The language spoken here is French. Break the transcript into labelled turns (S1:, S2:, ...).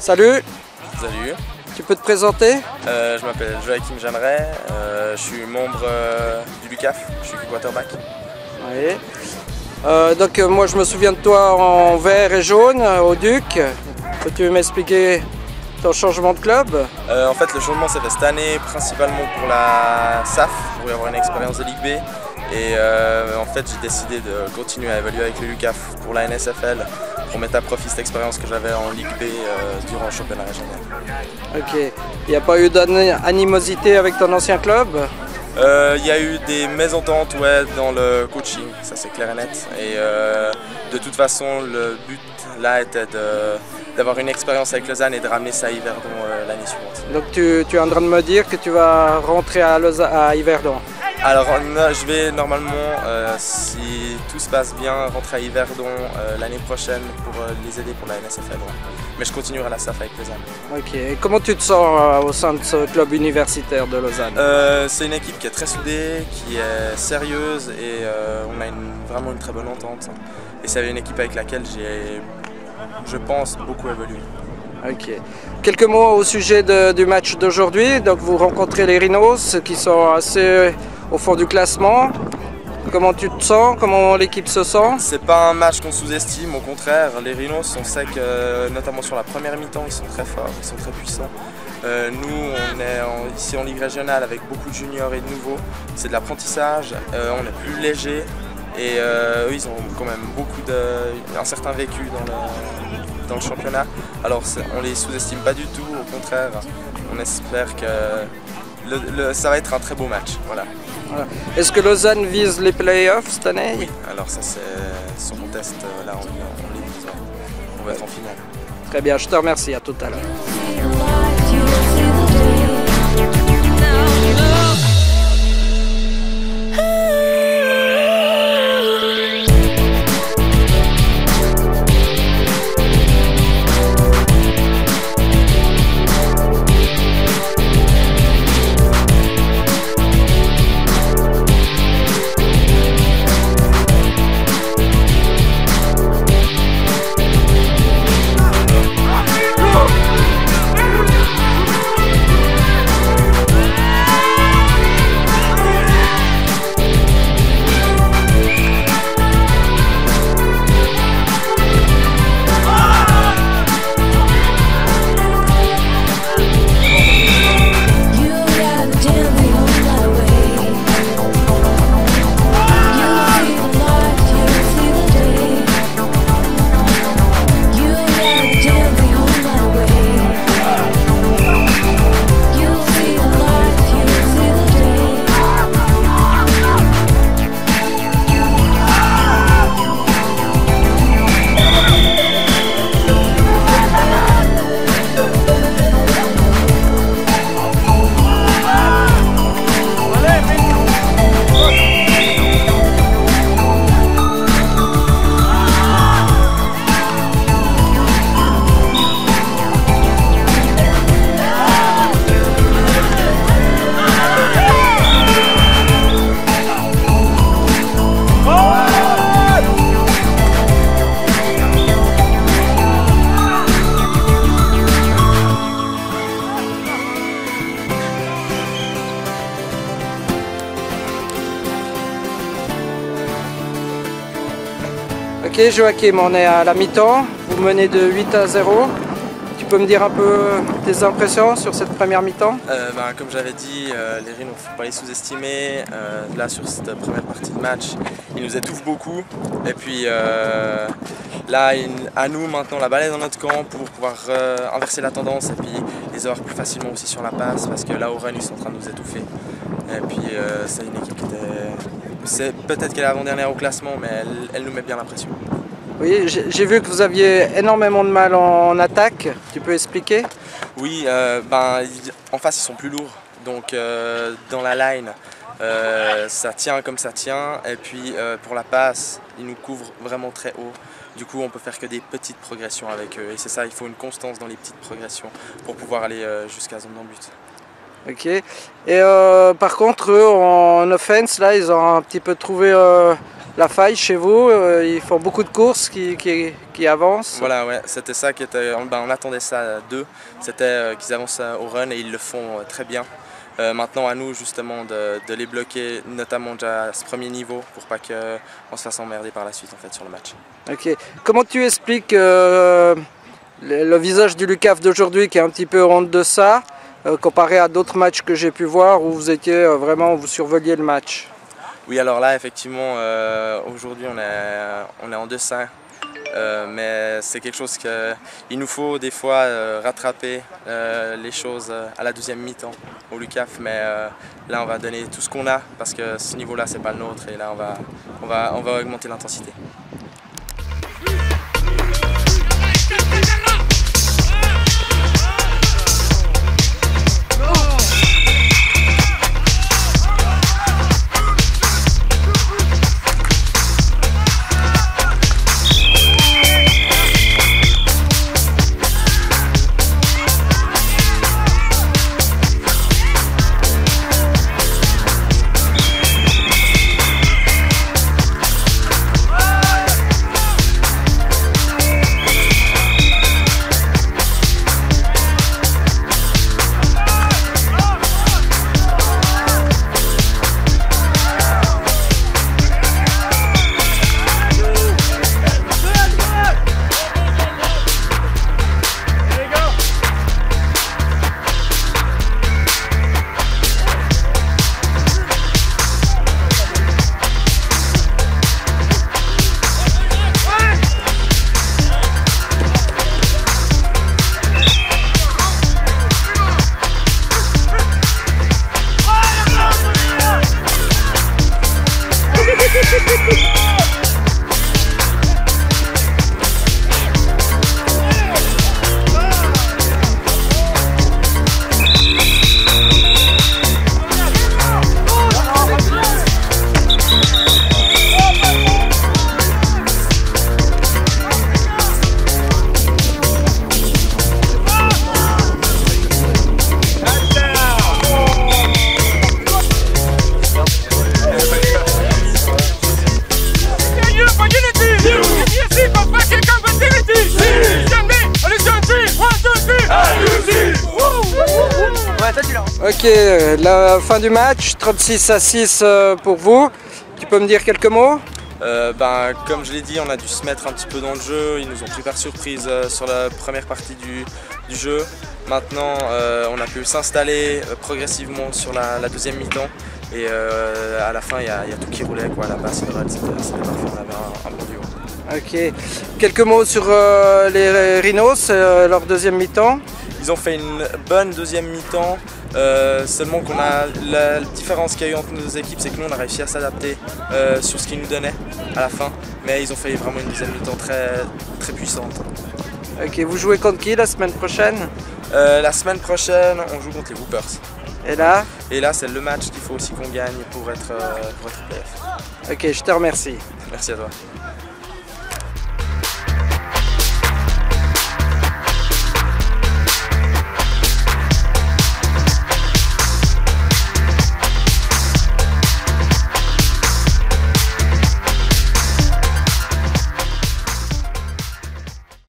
S1: Salut,
S2: Salut,
S1: tu peux te présenter?
S2: je m'appelle Joachim Jeanneret, je suis membre du LUCAF, je suis quarterback.
S1: Oui. Moi je me souviens de toi en vert et jaune au Duc. Peux-tu m'expliquer ton changement de club?
S2: En fait le changement s'est fait cette année principalement pour la SAF, pour y avoir une expérience de Ligue B. Et en fait j'ai décidé de continuer à évoluer avec le LUCAF pour la NSFL, pour mettre à profit cette expérience que j'avais en Ligue B durant le championnat régional.
S1: Ok. Il n'y a pas eu d'animosité avec ton ancien club?
S2: Il y a eu des mésententes dans le coaching, ça c'est clair et net. Et de toute façon, le but là était d'avoir une expérience avec Lausanne et de ramener ça à Yverdon l'année suivante.
S1: Donc tu es en train de me dire que tu vas rentrer à Yverdon?
S2: Alors je vais normalement, si tout se passe bien, rentrer à Yverdon l'année prochaine pour les aider pour la NSFL. Mais je continuerai la SAF avec Lausanne.
S1: Ok. Et comment tu te sens au sein de ce club universitaire de Lausanne?
S2: C'est une équipe qui est très soudée, qui est sérieuse et on a vraiment une très bonne entente. Et c'est une équipe avec laquelle j'ai, je pense, beaucoup évolué.
S1: Ok. Quelques mots au sujet du match d'aujourd'hui. Donc vous rencontrez les Rhinos qui sont assez au fond du classement. Comment tu te sens? Comment l'équipe se sent?
S2: C'est pas un match qu'on sous-estime, au contraire. Les Rhinos, on sait que, notamment sur la première mi-temps, ils sont très forts, ils sont très puissants. Nous, on est ici en Ligue régionale avec beaucoup de juniors et de nouveaux. C'est de l'apprentissage, on est plus léger et eux, ils ont quand même un certain vécu dans le championnat. Alors on les sous-estime pas du tout, au contraire. On espère que ça va être un très beau match. Voilà.
S1: Voilà. Est-ce que Lausanne vise les playoffs cette année?
S2: Oui, alors ça c'est son contest, là on les vise, on va être en finale.
S1: Très bien, je te remercie, à tout à l'heure. Ok Joachim, on est à la mi-temps, vous menez de 8-0. Tu peux me dire un peu tes impressions sur cette première mi-temps?
S2: Comme j'avais dit, les Rhinos, il ne faut pas les sous-estimer. Là sur cette première partie de match, ils nous étouffent beaucoup. Et puis là, à nous maintenant, la balle est dans notre camp pour pouvoir inverser la tendance et puis les avoir plus facilement aussi sur la passe parce que là au run, ils sont en train de nous étouffer. Et puis c'est une équipe qui était... Peut-être qu'elle est avant-dernière au classement, mais elle nous met bien la pression.
S1: Oui, j'ai vu que vous aviez énormément de mal en attaque, tu peux expliquer?
S2: Oui, en face ils sont plus lourds, donc dans la line ça tient comme ça tient, et puis pour la passe ils nous couvrent vraiment très haut, du coup on peut faire que des petites progressions avec eux, et c'est ça, il faut une constance dans les petites progressions pour pouvoir aller jusqu'à la zone d'en but.
S1: Ok. Et par contre, eux, en offense, là, ils ont un petit peu trouvé la faille chez vous. Ils font beaucoup de courses qui avancent.
S2: Voilà, ouais, c'était ça qui était. On attendait ça d'eux. C'était qu'ils avancent au run et ils le font très bien. Maintenant, à nous justement de les bloquer, notamment déjà à ce premier niveau, pour pas qu'on se fasse emmerder par la suite en fait sur le match.
S1: Ok. Comment tu expliques le visage du Lucaf d'aujourd'hui qui est un petit peu en deçà, comparé à d'autres matchs que j'ai pu voir où vous étiez vraiment, vous survoliez le match?
S2: Oui, alors là, effectivement, aujourd'hui, on est en deçà. Mais c'est quelque chose qu'il nous faut des fois rattraper les choses à la deuxième mi-temps au Lucaf. Mais là, on va donner tout ce qu'on a parce que ce niveau-là, c'est pas le nôtre. Et là, on va augmenter l'intensité.
S1: Ok, la fin du match, 36-6 pour vous. Tu peux me dire quelques mots?
S2: Comme je l'ai dit, on a dû se mettre un petit peu dans le jeu. Ils nous ont pris par surprise sur la première partie du jeu. Maintenant, on a pu s'installer progressivement sur la deuxième mi-temps. Et à la fin, il y a tout qui roulait, quoi. La passe, le run, c'était parfait. On avait un bon duo.
S1: Ok. Quelques mots sur les Rhinos, leur deuxième mi-temps?
S2: Ils ont fait une bonne deuxième mi-temps. Seulement qu'on a la différence qu'il y a eu entre nos équipes, c'est que nous on a réussi à s'adapter sur ce qu'ils nous donnaient à la fin, mais ils ont fait vraiment une deuxième mi-temps très puissante.
S1: Ok, vous jouez contre qui la semaine prochaine?
S2: La semaine prochaine, on joue contre les Whoopers.
S1: Et là?
S2: Et là, c'est le match qu'il faut aussi qu'on gagne pour être playoff.
S1: Ok, je te remercie.
S2: Merci à toi.